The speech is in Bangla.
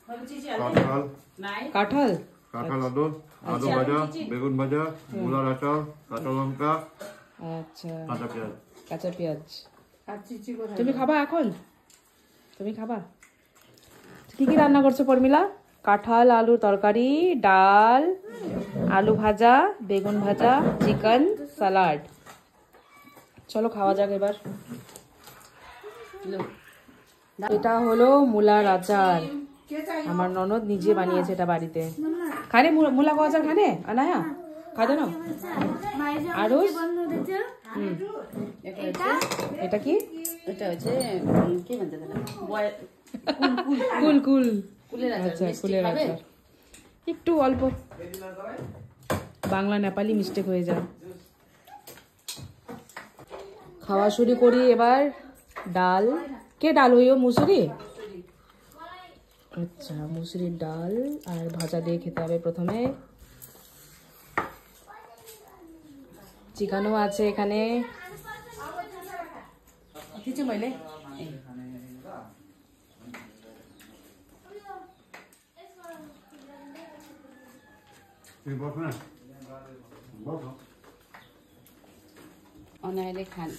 কাঁঠাল কাঁঠাল কাঁঠাল আলু আলু ভাজা বেগুন ভাজা মূলার আচার কাঁচা লঙ্কা আচ্ছা কাঁচা পেঁয়াজ কাঁচা পেঁয়াজ তুমি খাবা এখন তুমি খাবা কি কি রান্না করছো পরমিলা কাঁঠাল আলুর তরকারি ডাল আলু ভাজা বেগুন ভাজা চিকেন স্যালাড চলো খাওয়া যাক এবার এটা হলো মূলার আচার আমার ননদ নিজে বানিয়েছে এটা বাড়িতে খানে মূলা को আচার খানে अनाया খাদে না আরো এটা কি এটা হচ্ছে কি বলতে কুল কুল কুলের আচার আচ্ছা কুলের আচার একটু অল্প বাংলা নেপালি মিস্টেক হয়ে যায় খাওয়া শুরু করি এবার ডাল কে ডাল হইও মুসুরি আচ্ছা মুসুরির ডাল আর ভাজা দিয়ে খেতে হবে প্রথমে চিকেনও আছে এখানে কিছু বলে তুই বস না বস অনাইলে খান